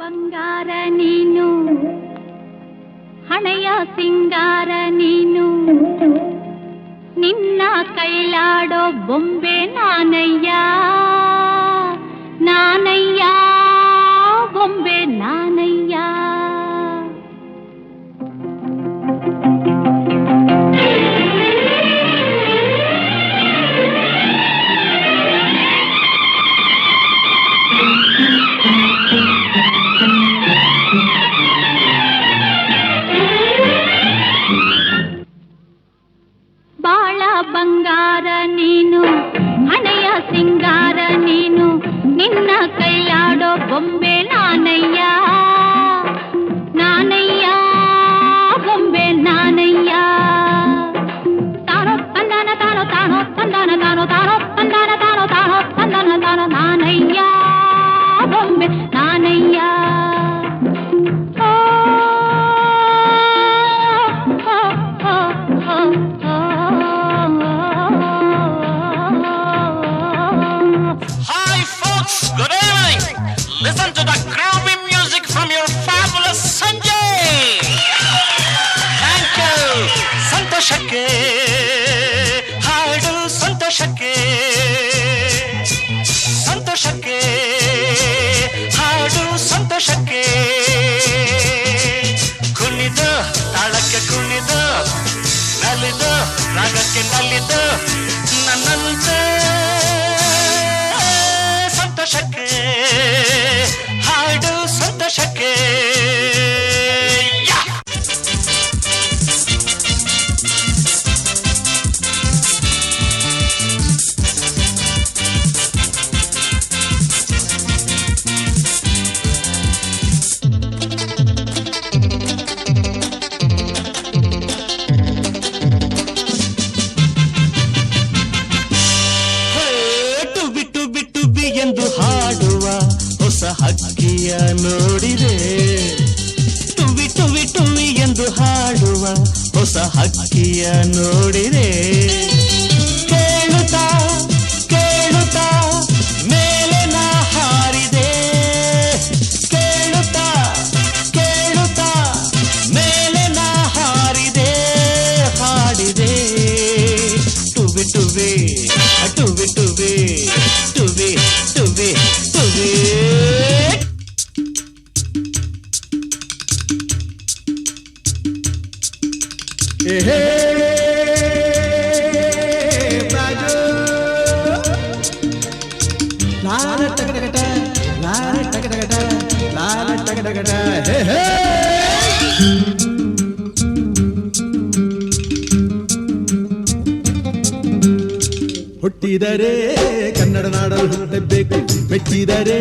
ಬಂಗಾರ ನೀನು ಹಣೆಯ ಸಿಂಗಾರ ನೀನು ನಿನ್ನ ಕೈಲಾಡೋ ಬೊಂಬೆ ನಾನಯ್ಯ ನಾನಯ್ಯ ಬೊಂಬೆ ನಾನಯ್ಯ ಬಾಳ ಬಂಗಾರ ನೀನು ಹಣೆಯ ಸಿಂಗಾರ ನೀನು ನಿನ್ನ ಕೈಲಾಡೋ ಬೊಂಬೆ ನಾನಯ್ಯ ನಾನಯ್ಯ ಬೊಂಬೆ ನಾನಯ್ಯ ತಾನೋ ತಂದಾನ ತಾನೋ ತಾನೋ ತಂದಾನ ತಾನೋ ತಾನೋ ತಂದಾನ ತಾನೋ ತಾನೋ ತಂದಾನ ತಾನೋ ನಾನಯ್ಯ ಬೊಂಬೆ ನಾನಯ್ಯ Good evening. Listen to the groovy music from your fabulous Sanjay. Thank you. ಸಂತೋಷಕ್ಕೆ ಹಾಡು ಸಂತೋಷಕ್ಕೆ ಸಂತೋಷಕ್ಕೆ ಹಾಡು ಸಂತೋಷಕ್ಕೆ ಕುಣಿದು ತಾಳಕ್ಕೆ ಕುಣಿದು ನಲಿದು ರಾಗಕ್ಕೆ ನಲಿದು ನನ್ನಂತೆ ಸಂತೋಷಕ್ಕೆ ಹಾಡು ಸಂತೋಷಕ್ಕೆ ಎಂದು ಹಾಡುವ ಹೊಸ ಹಕ್ಕಿಯ ನೋಡಿದೆ ಟುವಿ ಟುವಿ ಟುವಿ ಎಂದು ಹಾಡುವ ಹೊಸ ಹಕ್ಕಿಯ ನೋಡಿದೆ ಕೇಳುತ್ತಾ ಕೇಳುತ್ತಾ ಮೇಲೆ ನಾ ಹಾರಿದೆ ಕೇಳುತ್ತಾ ಕೇಳುತ್ತಾ ಮೇಲೆ ನಾ ಹಾರಿದೆ ಹಾಡಿದೆ ಟುವಿ ಟುವಿ ಟುವಿ ಟುವಿ ಟುವಿ ಟುವಿ ಟುವಿ ಹೇ ಬಾಜು ಲಾಲ ಟಗಟಗಟ ಲಾಲ ಟಗಟಗಟ ಲಾಲ ಟಗಟಗಟ ಹೇ ಹೇ ಹುಟ್ಟಿದರೆ ಕನ್ನಡ ನಾಡಲು ಹುಟ್ಟಬೇಕು ಮೆಚ್ಚಿದರೆ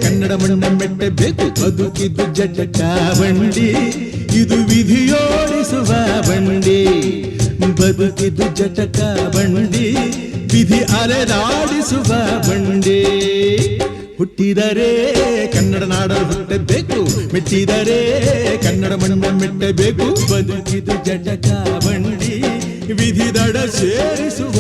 ಕನ್ನಡ ಮಣ್ಣ ಮೆಟ್ಟಬೇಕು ಬದುಕಿದ್ದು ಜಟಕ ಬಂಡಿ ಇದು ವಿಧಿಯೋಡಿಸುವ ಬಂಡಿ ಬದುಕಿದ್ದು ಜಟಕ ಬಂಡಿ ವಿಧಿ ಅಲೆದಾಡಿಸುವ ಬಂಡಿ ಹುಟ್ಟಿದರೆ ಕನ್ನಡ ನಾಡಲು ಹುಟ್ಟಬೇಕು ಮೆಚ್ಚಿದರೆ ಕನ್ನಡ ಮಣ್ಣ ಮೆಟ್ಟಬೇಕು ಬದುಕಿದ್ದು ಜಟಕ ಬಂಡಿ ವಿಧಿ ದಡ ಸೇರಿಸುವ